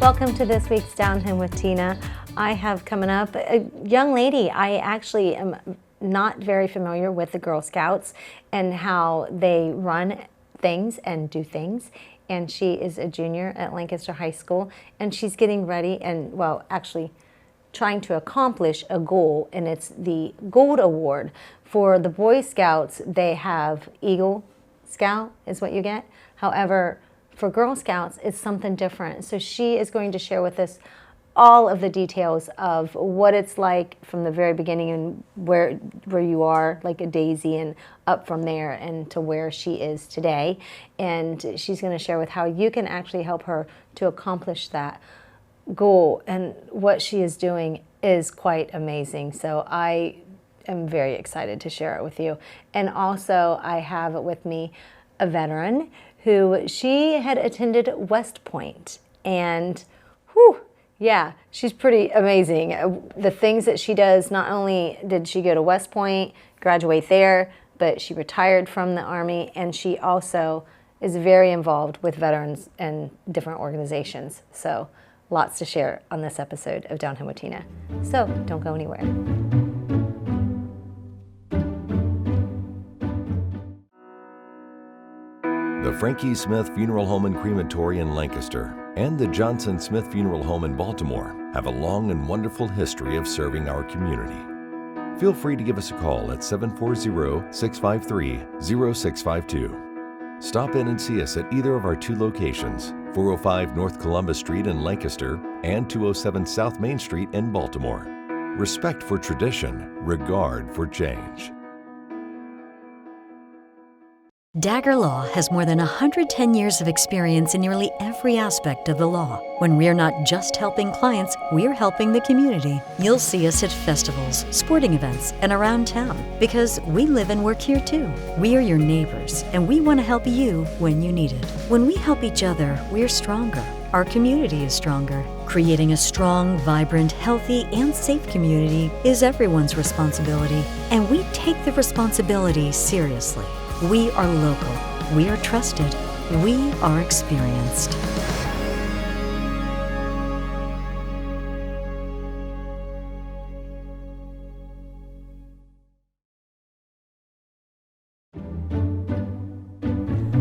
Welcome to this week's Down Home with Tina. I have coming up a young lady. I actually am not very familiar with the Girl Scouts and how they run things and do things. And she is a junior at Lancaster High School, and she's getting ready and, well, actually trying to accomplish a goal, and it's the Gold Award. For the Boy Scouts, they have Eagle Scout is what you get. However, for Girl Scouts, it's something different. So she is going to share with us all of the details of what it's like from the very beginning and where you are, like a daisy, and up from there and to where she is today. And she's going to share with how you can actually help her to accomplish that goal. And what she is doing is quite amazing. So I am very excited to share it with you. And also I have with me a veteran who she had attended West Point, and yeah, she's pretty amazing. The things that she does, not only did she go to West Point, graduate there, but she retired from the Army, and she also is very involved with veterans and different organizations. So lots to share on this episode of Down Home with Tina. So don't go anywhere. The Frankie Smith Funeral Home and Crematory in Lancaster and the Johnson Smith Funeral Home in Baltimore have a long and wonderful history of serving our community. Feel free to give us a call at 740-653-0652. Stop in and see us at either of our two locations, 405 North Columbus Street in Lancaster and 207 South Main Street in Baltimore. Respect for tradition, regard for change. Dagger Law has more than 110 years of experience in nearly every aspect of the law. When we're not just helping clients, we're helping the community. You'll see us at festivals, sporting events, and around town because we live and work here too. We are your neighbors, and we want to help you when you need it. When we help each other, we're stronger. Our community is stronger. Creating a strong, vibrant, healthy, and safe community is everyone's responsibility, and we take the responsibility seriously. We are local, we are trusted, we are experienced.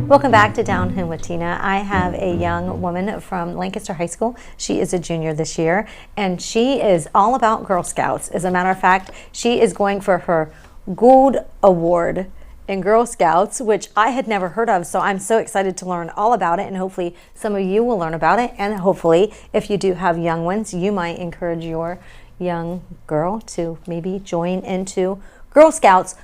Welcome back to Down Home with Tina. I have a young woman from Lancaster High School. She is a junior this year, and she is all about Girl Scouts. As a matter of fact, she is going for her Gold Award in Girl Scouts, which I had never heard of, so I'm so excited to learn all about it, and hopefully some of you will learn about it, and hopefully if you do have young ones, you might encourage your young girl to maybe join into Girl Scouts.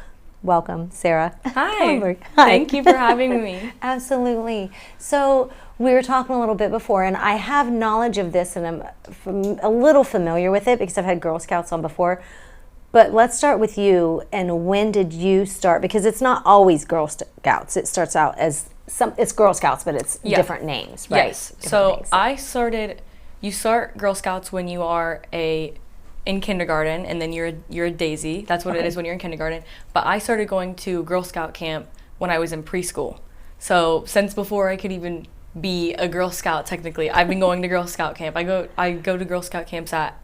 Welcome, Sara. Hi. Kallenberg. Hi. Thank you for having me. Absolutely. So we were talking a little bit before, and I have knowledge of this, and I'm a little familiar with it because I've had Girl Scouts on before. But let's start with you, and when did you start? Because it's not always Girl Scouts. It starts out as it's Girl Scouts, but it's different names, right? Yes. So you start Girl Scouts when you are in kindergarten, and then you're a daisy. That's what it is when you're in kindergarten. But I started going to Girl Scout camp when I was in preschool. So since before I could even be a Girl Scout, technically, I've been going to Girl Scout camp. I go to Girl Scout camps at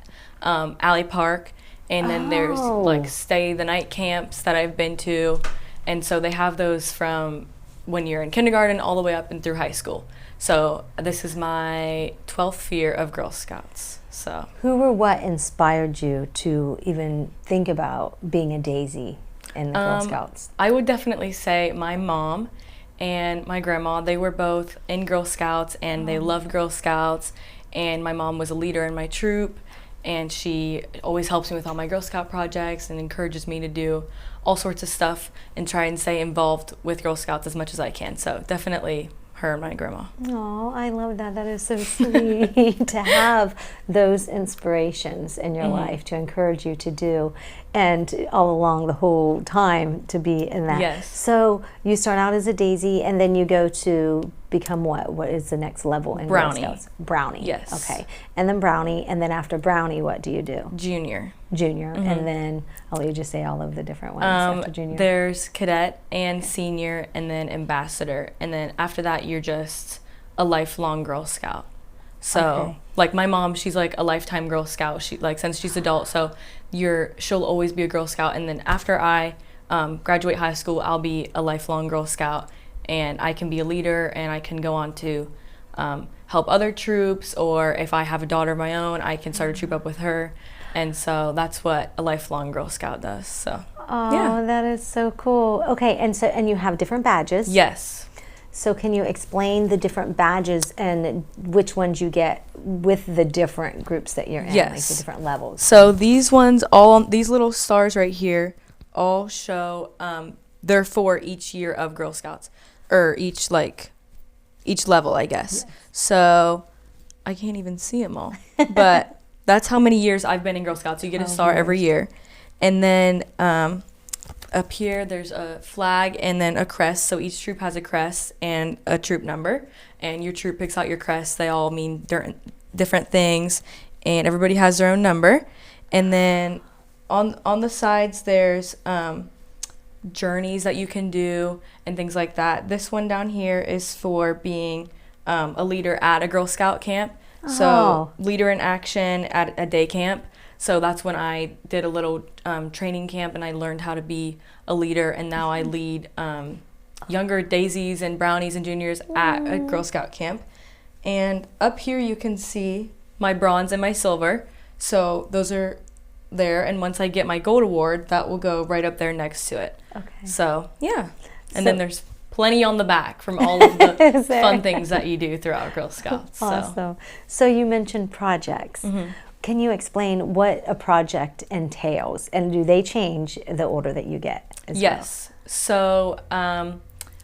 Alley Park. And then there's like stay the night camps that I've been to. And so they have those from when you're in kindergarten all the way up and through high school. So this is my 12th year of Girl Scouts. So who or what inspired you to even think about being a daisy in the Girl Scouts? I would definitely say my mom and my grandma. They were both in Girl Scouts, and they loved Girl Scouts. And my mom was a leader in my troop. And she always helps me with all my Girl Scout projects and encourages me to do all sorts of stuff and try and stay involved with Girl Scouts as much as I can. So definitely her and my grandma. Oh, I love that. That is so sweet to have those inspirations in your life to encourage you to do, and all along the whole time to be in that. Yes. So you start out as a daisy, and then you go to become what? What is the next level in Brownie. Girl Scouts? Brownie. Yes. Okay. And then Brownie, and then after Brownie, what do you do? Junior. And then I'll let you just say all of the different ones after junior. There's cadet and senior, and then ambassador, and then after that you're just a lifelong Girl Scout. So like my mom, she's like a lifetime Girl Scout. She like since she's adult, so she'll always be a Girl Scout. And then after I graduate high school, I'll be a lifelong Girl Scout, and I can be a leader, and I can go on to help other troops, or if I have a daughter of my own, I can start a troop up with her. And so that's what a lifelong Girl Scout does. So Oh, that is so cool. Okay, and you have different badges. yes. So can you explain the different badges and which ones you get with the different groups that you're in, like Yes. the different levels? So these ones, these little stars right here, all show they're for each year of Girl Scouts, or each level, I guess. Yes. So I can't even see them all, but that's how many years I've been in Girl Scouts. So you get a star every year, and then up here there's a flag and then a crest. So each troop has a crest and a troop number, and your troop picks out your crest. They all mean different things, and everybody has their own number. And then on the sides there's journeys that you can do and things like that. This one down here is for being a leader at a Girl Scout camp. So leader in action at a day camp. So that's when I did a little training camp, and I learned how to be a leader, and now I lead younger daisies and brownies and juniors at a Girl Scout camp. And up here you can see my bronze and my silver. So those are there, and once I get my gold award, that will go right up there next to it. Okay. So yeah, and then there's plenty on the back from all of the fun things that you do throughout Girl Scouts. Awesome. So you mentioned projects. Mm-hmm. Can you explain what a project entails, and do they change the order that you get as yes. Well? So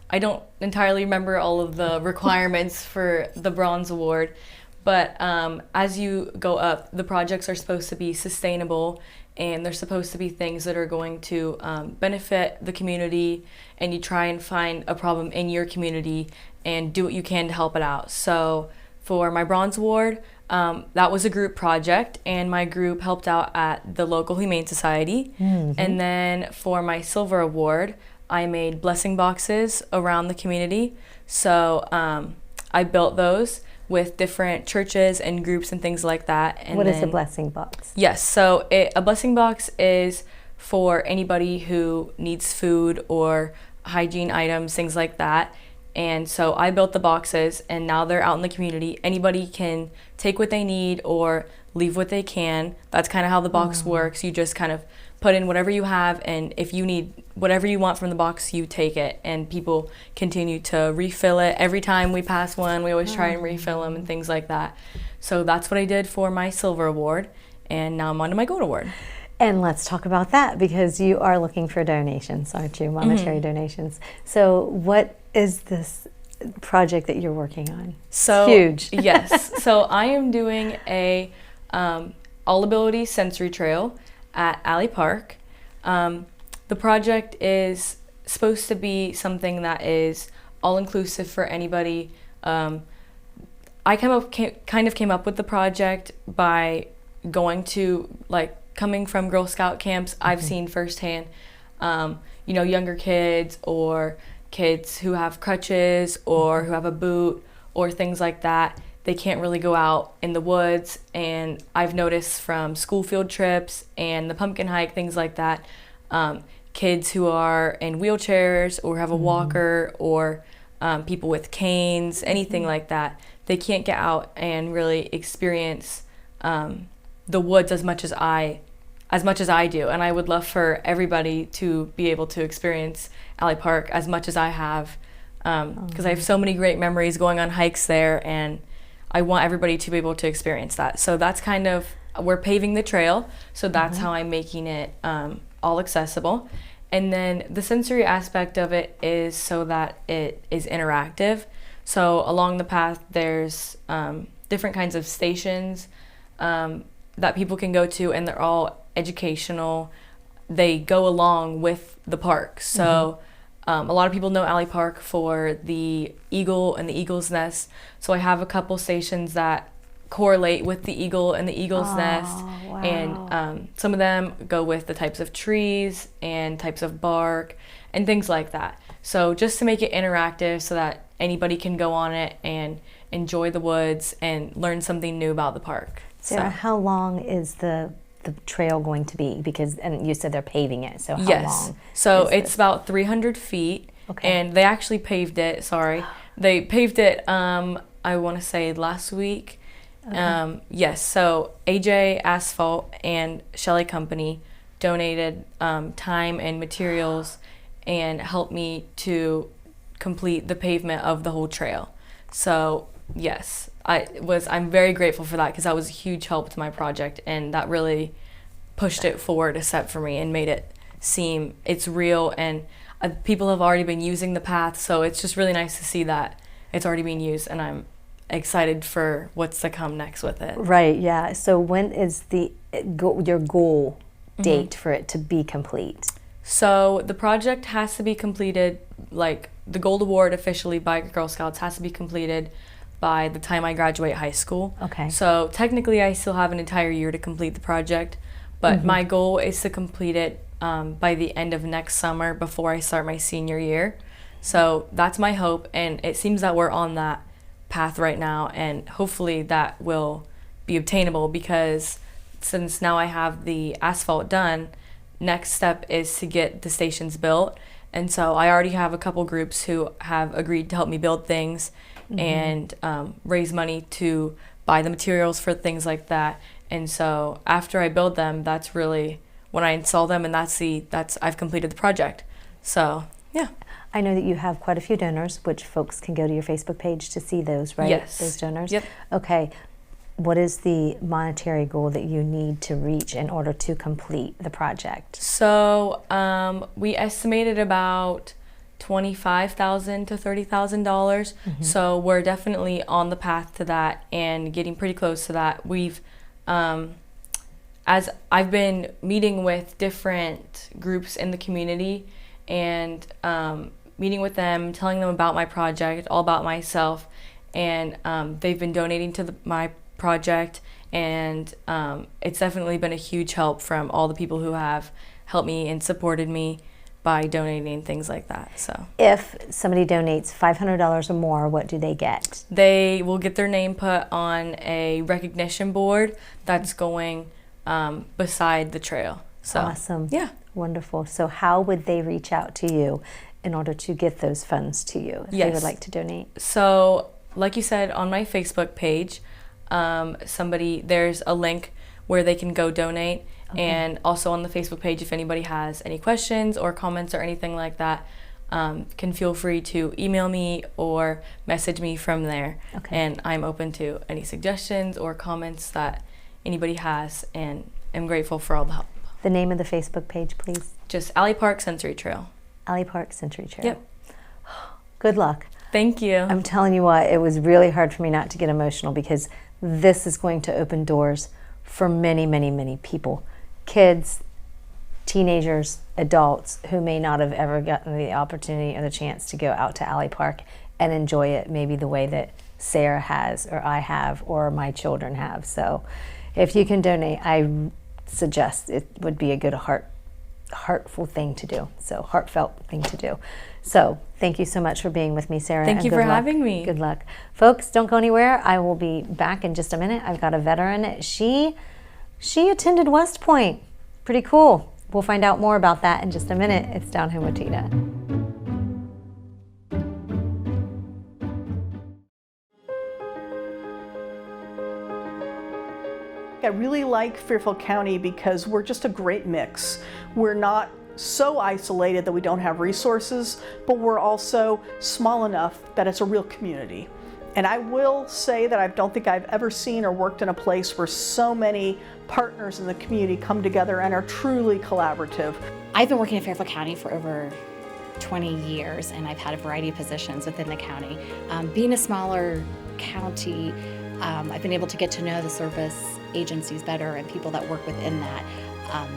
I don't entirely remember all of the requirements for the bronze award, but as you go up, the projects are supposed to be sustainable, and they're supposed to be things that are going to benefit the community, and you try and find a problem in your community and do what you can to help it out. So for my bronze award, that was a group project, and my group helped out at the local Humane Society. Mm-hmm. And then for my silver award, I made blessing boxes around the community. So I built those with different churches and groups and things like that. And what is a blessing box? Yes, so a blessing box is for anybody who needs food or hygiene items, things like that. And so I built the boxes, and now they're out in the community. Anybody can take what they need or leave what they can. That's kind of how the box works. You just kind of put in whatever you have, and if you need whatever you want from the box, you take it. And people continue to refill it. Every time we pass one, we always try and refill them and things like that. So that's what I did for my silver award, and now I'm on to my gold award. And let's talk about that, because you are looking for donations, aren't you? Monetary donations. So what is this project that you're working on? So it's huge. Yes. So I am doing a all ability sensory trail at Alley Park. The project is supposed to be something that is all inclusive for anybody. I kind of came up with the project by going to, like, coming from Girl Scout camps. I've seen firsthand, younger kids or kids who have crutches or who have a boot or things like that. They can't really go out in the woods, and I've noticed from school field trips and the pumpkin hike, things like that, kids who are in wheelchairs or have a walker or people with canes, anything like that, they can't get out and really experience the woods as much as I do. And I would love for everybody to be able to experience Alley Park as much as I have, because I have so many great memories going on hikes there, and I want everybody to be able to experience that. So that's kind of, we're paving the trail, so that's how I'm making it all accessible. And then the sensory aspect of it is so that it is interactive. So along the path, there's different kinds of stations that people can go to, and they're all educational. They go along with the park. So a lot of people know Alley Park for the eagle and the eagle's nest. So I have a couple stations that correlate with the eagle and the eagle's nest. Wow. And some of them go with the types of trees and types of bark and things like that. So just to make it interactive so that anybody can go on it and enjoy the woods and learn something new about the park. Sarah, how long is the trail going to be? Because, and you said they're paving it, so how Yes. long? So it's about 300 feet, Okay. and they actually paved it, They paved it, I want to say last week. Okay. Yes, so AJ Asphalt and Shelley Company donated time and materials and helped me to complete the pavement of the whole trail. So yes, I'm very grateful for that, because that was a huge help to my project, and that really pushed it forward a step for me and made it seem it's real, and people have already been using the path, so it's just really nice to see that it's already being used, and I'm excited for what's to come next with it. Right, yeah. So when is your goal date for it to be complete? So the project has to be completed, like the Gold Award officially by Girl Scouts has to be completed by the time I graduate high school. Okay. So technically I still have an entire year to complete the project, but my goal is to complete it by the end of next summer before I start my senior year. So that's my hope, and it seems that we're on that path right now, and hopefully that will be obtainable, because since now I have the asphalt done, next step is to get the stations built. And so I already have a couple groups who have agreed to help me build things and raise money to buy the materials for things like that. And so after I build them, that's really when I install them, and that's I've completed the project. So yeah. I know that you have quite a few donors, which folks can go to your Facebook page to see those, right? Yes. Those donors? Yep. Okay. What is the monetary goal that you need to reach in order to complete the project? So we estimated about $25,000 to $30,000. So we're definitely on the path to that and getting pretty close to that. We've, as I've been meeting with different groups in the community and meeting with them, telling them about my project, all about myself, and they've been donating to my project, and it's definitely been a huge help from all the people who have helped me and supported me by donating things like that. So if somebody donates $500 or more, what do they get? they will get their name put on a recognition board that's going beside the trail. So Awesome. yeah. Wonderful. So how would they reach out to you in order to get those funds to you if they Yes. would like to donate? So like you said, on my Facebook page, there's a link where they can go donate. And also on the Facebook page, if anybody has any questions or comments or anything like that, can feel free to email me or message me from there. Okay. And I'm open to any suggestions or comments that anybody has, and I'm grateful for all the help. The name of the Facebook page, please. Just Alley Park Sensory Trail. Alley Park Century Trail. Yep. Good luck. Thank you. I'm telling you what, it was really hard for me not to get emotional, because this is going to open doors for many, many, many people. Kids, teenagers, adults who may not have ever gotten the opportunity or the chance to go out to Alley Park and enjoy it maybe the way that Sarah has, or I have, or my children have. So if you can donate, I suggest it would be a good heartful thing to do. So heartfelt thing to do. So thank you so much for being with me, Sarah. Thank you and for good luck. having me. Good luck. Folks, don't go anywhere. I will be back in just a minute. I've got a veteran. She attended West Point. Pretty cool. We'll find out more about that in just a minute. It's Down Home with Tina. I really like Fairfield County because we're just a great mix. We're not so isolated that we don't have resources, but we're also small enough that it's a real community. And I will say that I don't think I've ever seen or worked in a place where so many partners in the community come together and are truly collaborative. I've been working in Fairfield County for over 20 years, and I've had a variety of positions within the county. Being a smaller county, I've been able to get to know the service agencies better and people that work within that.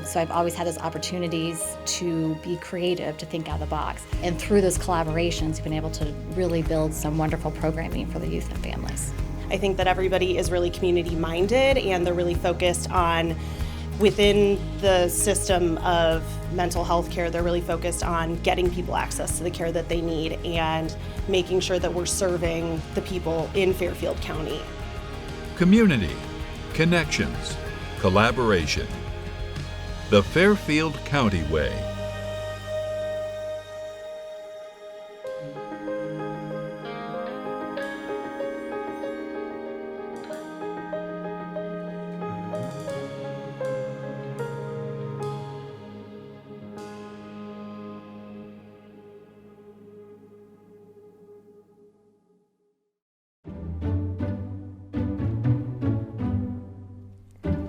So I've always had those opportunities to be creative, to think out of the box. And through those collaborations, we've been able to really build some wonderful programming for the youth and families. I think that everybody is really community minded, and they're really focused on Within the system of mental health care, they're really focused on getting people access to the care that they need and making sure that we're serving the people in Fairfield County. Community, connections, collaboration. The Fairfield County Way.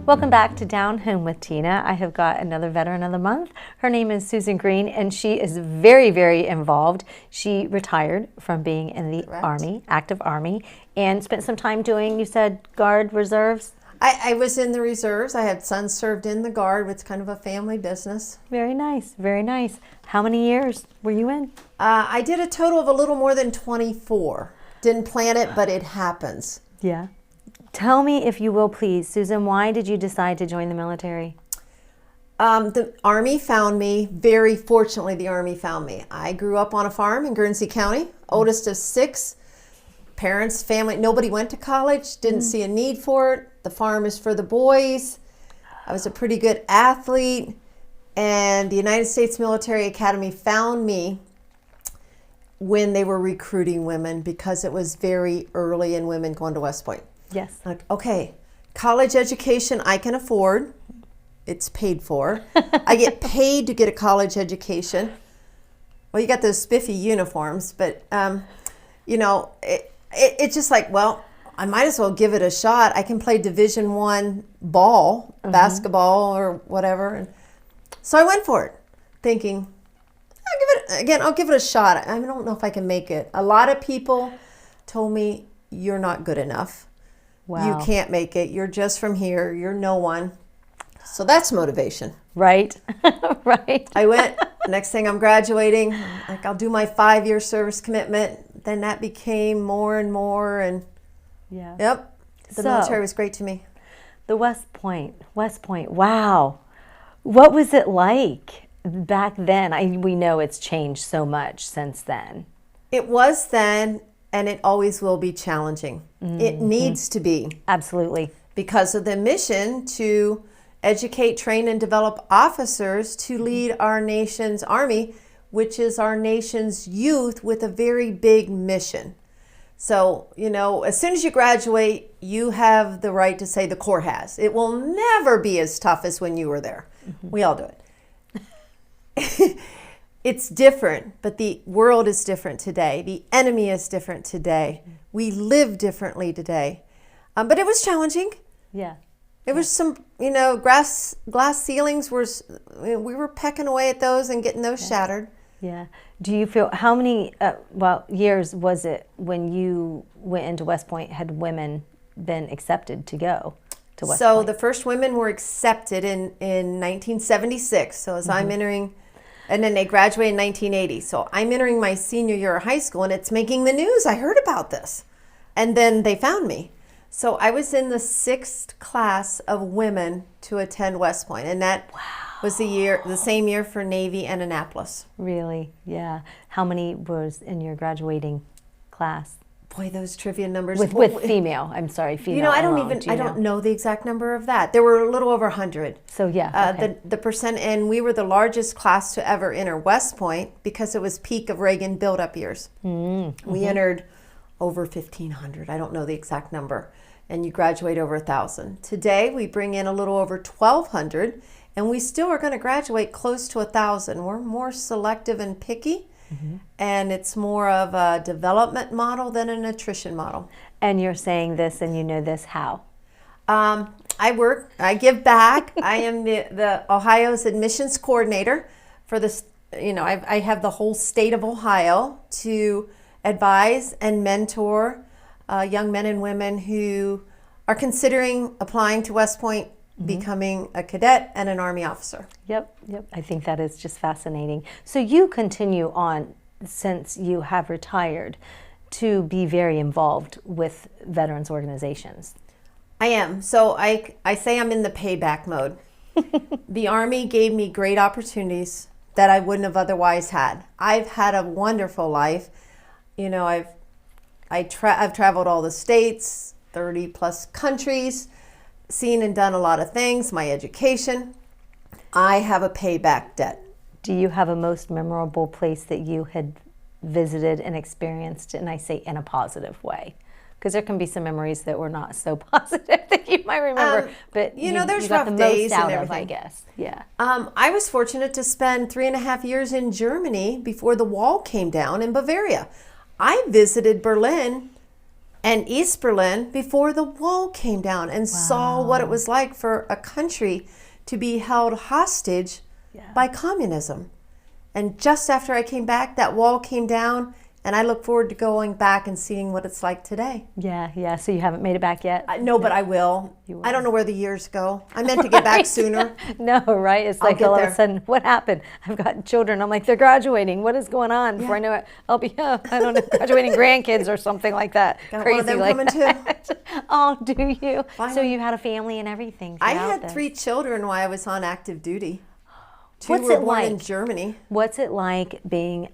Welcome back to Down Home with Tina. I have got another Veteran of the Month. Her name is Susan Green, and she is very, very involved. She retired from being in the Army, active Army, and spent some time doing, you said, Guard reserves? I was in the reserves. I had sons served in the Guard. It's kind of a family business. Very nice, very nice. How many years were you in? I did a total of a little more than 24. Didn't plan it, but it happens. Yeah. Tell me, if you will, please, Susan, why did you decide to join the military? The Army found me. Very fortunately, the Army found me. I grew up on a farm in Guernsey County, oldest of 6. Parents, family, nobody went to college, didn't see a need for it. The farm is for the boys. I was a pretty good athlete, and the United States Military Academy found me when they were recruiting women because it was very early in women going to West Point. Yes. Like, okay, college education I can afford. It's paid for. I get paid to get a college education. Well, you got those spiffy uniforms, but it's just like, well, I might as well give it a shot. I can play Division I ball, basketball or whatever. And so I went for it, thinking, I'll give it a shot. I don't know if I can make it. A lot of people told me, you're not good enough. Wow. You can't make it. You're just from here. You're no one. So that's motivation. Right. Right. I went. Next thing I'm graduating. Like, I'll do my 5-year service commitment. Then that became more and more. And yeah. Yep. The military was great to me. The West Point. Wow. What was it like back then? We know it's changed so much since then. It was then. And it always will be challenging. It needs to be. Absolutely. Because of the mission to educate, train, and develop officers to lead our nation's Army, which is our nation's youth with a very big mission. So, as soon as you graduate, you have the right to say the Corps has. It will never be as tough as when you were there. We all do it. It's different, but the world is different today. The enemy is different today. We live differently today. But it was challenging. Yeah. It was some, glass ceilings we were pecking away at those and getting those shattered. Yeah. Do you feel, how many, years was it when you went into West Point, had women been accepted to go to West Point? So the first women were accepted in 1976. So as I'm entering, and then they graduated in 1980. So I'm entering my senior year of high school, and it's making the news. I heard about this. And then they found me. So I was in the 6th class of women to attend West Point, and that was the same year for Navy and Annapolis. Really? Yeah. How many was in your graduating class? Boy, those trivia numbers. With female. I'm sorry, female. I don't know the exact number of that. There were a little over 100. So yeah. Okay. The percent, and we were the largest class to ever enter West Point because it was peak of Reagan build-up years. We entered over 1,500. I don't know the exact number. And you graduate over 1,000. Today, we bring in a little over 1,200, and we still are going to graduate close to 1,000. We're more selective and picky. And it's more of a development model than an attrition model. And you're saying this, and you know this how? I give back. I am the Ohio's admissions coordinator for this. I have the whole state of Ohio to advise and mentor young men and women who are considering applying to West Point, becoming a cadet and an Army officer. Yep. I think that is just fascinating. So you continue on, since you have retired, to be very involved with veterans organizations. I am. So I say I'm in the payback mode. The Army gave me great opportunities that I wouldn't have otherwise had. I've had a wonderful life. You know, I've traveled all the states, 30 plus countries, seen and done a lot of things, my education. I have a payback debt. Do you have a most memorable place that you had visited and experienced, and I say in a positive way? Because there can be some memories that were not so positive that you might remember, but you know, there's you got rough the days most out and of, everything. I guess. Yeah. I was fortunate to spend 3.5 years in Germany before the wall came down in Bavaria. I visited Berlin and East Berlin before the wall came down and saw what it was like for a country to be held hostage by communism. And just after I came back, that wall came down, and I look forward to going back and seeing what it's like today. Yeah. So you haven't made it back yet? No, but I will. I don't know where the years go. I meant to get back sooner. No, right? It's like all of a sudden, what happened? I've got children. I'm like, they're graduating. What is going on? Before I know it, I'll be, I don't know, graduating grandkids or something like that. Got Crazy one of them like coming that. too. Oh, do you? Finally. So you had a family and everything. I throughout had this. 3 children while I was on active duty. 2 What's were it born in like? Germany. What's it like being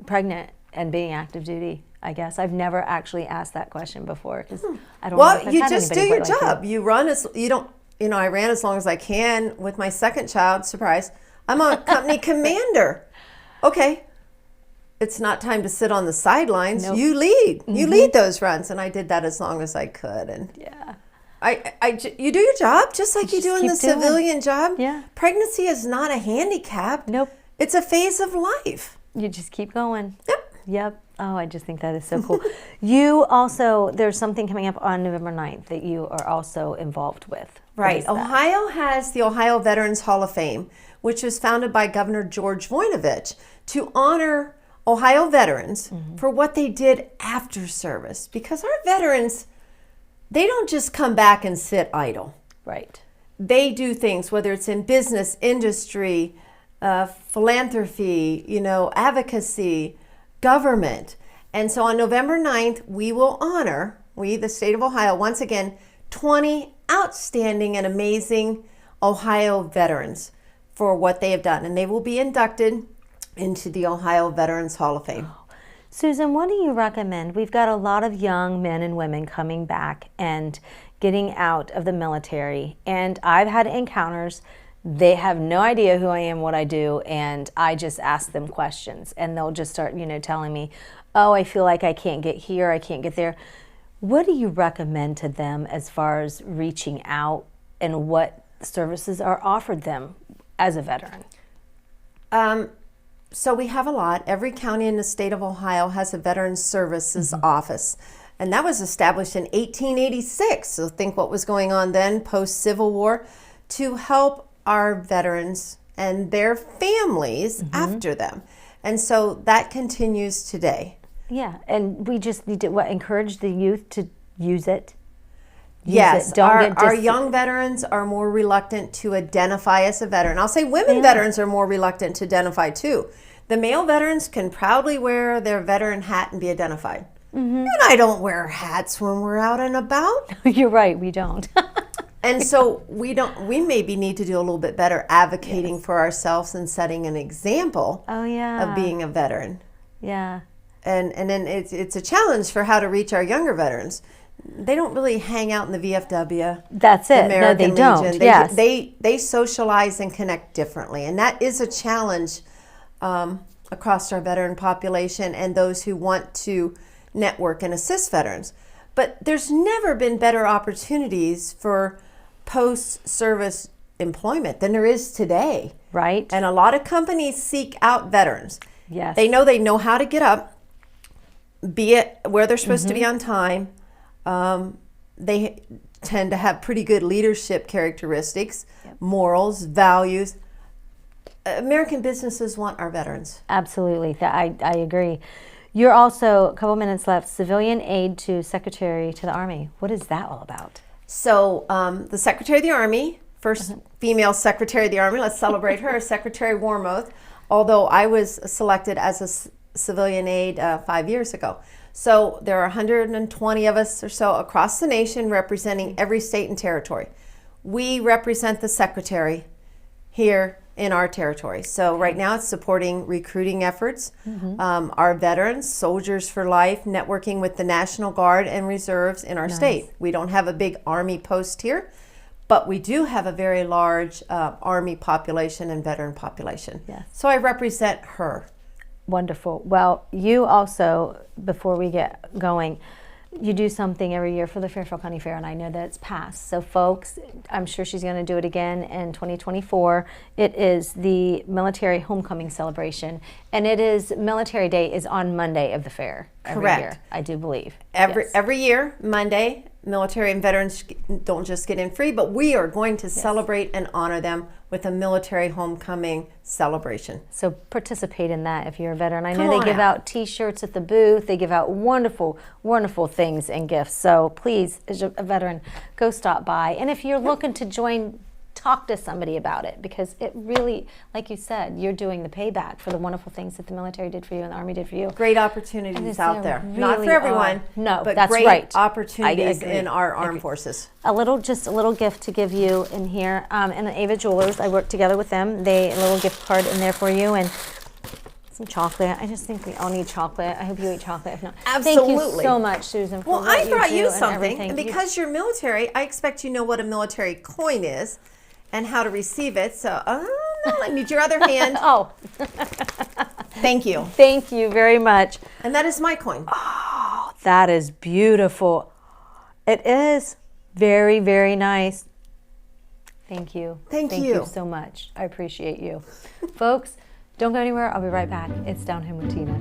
pregnant and being active duty? I guess I've never actually asked that question before because I don't know if Well, I've you had just do anybody your quite like job. You run as you don't. You know, I ran as long as I can with my second child. Surprise! I'm a company commander. Okay, it's not time to sit on the sidelines. Nope. You lead. You lead those runs, and I did that as long as I could. And Yeah. you do your job just like you do in the keep doing. civilian job. Yeah. Pregnancy is not a handicap. Nope. It's a phase of life. You just keep going. Yep. Yep. Oh, I just think that is so cool. You also, there's something coming up on November 9th that you are also involved with. What Right. is that? Ohio has the Ohio Veterans Hall of Fame, which was founded by Governor George Voinovich to honor Ohio veterans for what they did after service. Because our veterans, they don't just come back and sit idle. Right. They do things, whether it's in business, industry, philanthropy, advocacy, government. And so on November 9th, we will honor, the state of Ohio, once again, 20 outstanding and amazing Ohio veterans for what they have done. And they will be inducted into the Ohio Veterans Hall of Fame. Susan, what do you recommend? We've got a lot of young men and women coming back and getting out of the military. And I've had encounters. They have no idea who I am, what I do, and I just ask them questions. And they'll just start, telling me, oh, I feel like I can't get here, I can't get there. What do you recommend to them as far as reaching out and what services are offered them as a veteran? So we have a lot. Every county in the state of Ohio has a Veterans Services office. And that was established in 1886. So think what was going on then, post-Civil War, to help our veterans and their families after them. And so that continues today. Yeah, and we just need to encourage the youth to use it. Yes, Don't our, get our young veterans are more reluctant to identify as a veteran. I'll say women veterans are more reluctant to identify too. The male veterans can proudly wear their veteran hat and be identified. And I don't wear hats when we're out and about. You're right, we don't. And so we maybe need to do a little bit better advocating for ourselves and setting an example of being a veteran. Yeah. And then it's a challenge for how to reach our younger veterans. They don't really hang out in the VFW. That's it. American No, they don't. Legion. Yes. They socialize and connect differently. And that is a challenge across our veteran population and those who want to network and assist veterans. But there's never been better opportunities for post-service employment than there is today. Right. And a lot of companies seek out veterans. Yes. They know how to get up, be it where they're supposed to be on time. They tend to have pretty good leadership characteristics, morals, values. American businesses want our veterans. Absolutely. I agree. You're also, a couple minutes left, civilian aide to Secretary to the Army. What is that all about? So the Secretary of the Army, first female Secretary of the Army, let's celebrate her, Secretary Warmoth, although I was selected as a civilian aide 5 years ago. So there are 120 of us or so across the nation representing every state and territory. we represent the secretary here in our territory. So right now it's supporting recruiting efforts, our veterans, Soldiers for Life, networking with the National Guard and Reserves in our state. We don't have a big Army post here, but we do have a very large Army population and veteran population. Yes. So I represent her. Wonderful. Well, you also, before we get going, you do something every year for the Fairfield County Fair, and I know that it's passed. So folks, I'm sure she's going to do it again in 2024. It is the Military Homecoming Celebration, and it is Military Day is on Monday of the fair. Correct. Year, I do believe. Every year, Monday, military and veterans don't just get in free, but we are going to celebrate and honor them with a military homecoming celebration. So participate in that if you're a veteran. I Come know on they give out. out T-shirts at the booth. They give out wonderful, wonderful things and gifts. So please, as a veteran, go stop by. And if you're looking to join, talk to somebody about it, because it really, like you said, you're doing the payback for the wonderful things that the military did for you and the Army did for you. Great opportunities out there. Not really for everyone, are. No, but that's great right. opportunities I agree. in our I armed agree. forces. Just a little gift to give you in here. And Ava Jewelers, I work together with them. A little gift card in there for you, and some chocolate. I just think we all need chocolate. I hope you eat chocolate. If not, thank you Absolutely. so much, Susan. For Well, what I brought do you and something, everything. and because you're military, I expect you know what a military coin is and how to receive it. So, I need your other hand. Oh, Thank you. thank you very much. And that is my coin. That is beautiful. It is very, very nice. Thank you. Thank you you. so much. I appreciate you. Folks, don't go anywhere. I'll be right back. It's Down Home with Tina.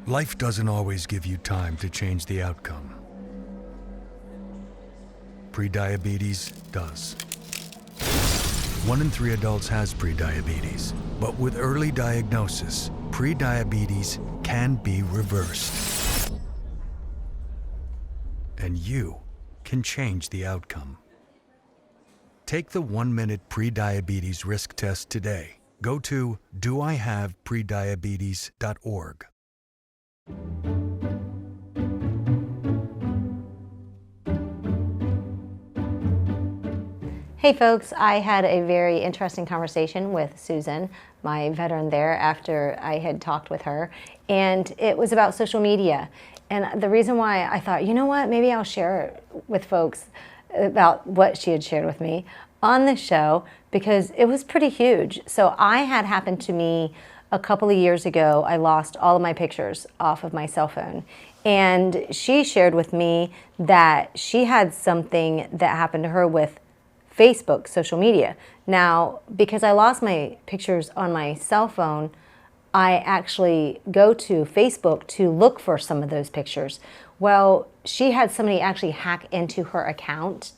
Life doesn't always give you time to change the outcome. Prediabetes does. 1 in 3 adults has prediabetes, but with early diagnosis, prediabetes can be reversed. And you can change the outcome. Take the 1-minute prediabetes risk test today. Go to doihaveprediabetes.org. Hey folks, I had a very interesting conversation with Susan, my veteran there, after I had talked with her, and it was about social media. And the reason why I thought, you know what, maybe I'll share with folks about what she had shared with me on the show, because it was pretty huge. So I had happened to me a couple of years ago. I lost all of my pictures off of my cell phone. And she shared with me that she had something that happened to her with Facebook, social media. Now, because I lost my pictures on my cell phone, I actually go to Facebook to look for some of those pictures. Well, she had somebody actually hack into her account,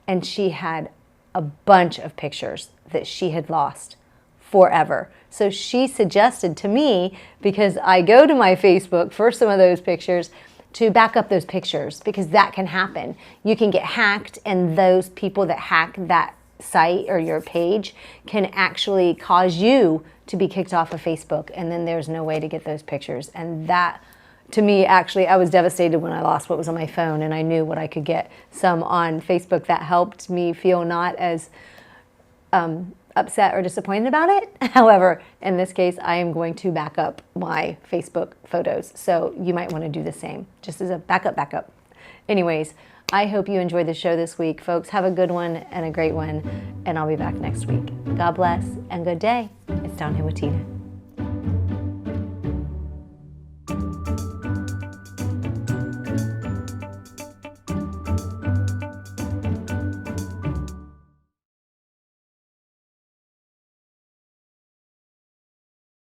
and she had a bunch of pictures that she had lost forever. So she suggested to me, because I go to my Facebook for some of those pictures, to back up those pictures, because that can happen. You can get hacked, and those people that hack that site or your page can actually cause you to be kicked off of Facebook, and then there's no way to get those pictures. And that, to me, actually, I was devastated when I lost what was on my phone, and I knew what I could get some on Facebook. That helped me feel not as upset or disappointed about it. However, in this case, I am going to back up my Facebook photos. So you might want to do the same, just as a backup. Anyways, I hope you enjoyed the show this week. Folks, have a good one and a great one, and I'll be back next week. God bless and good day. It's Down Here with Tina.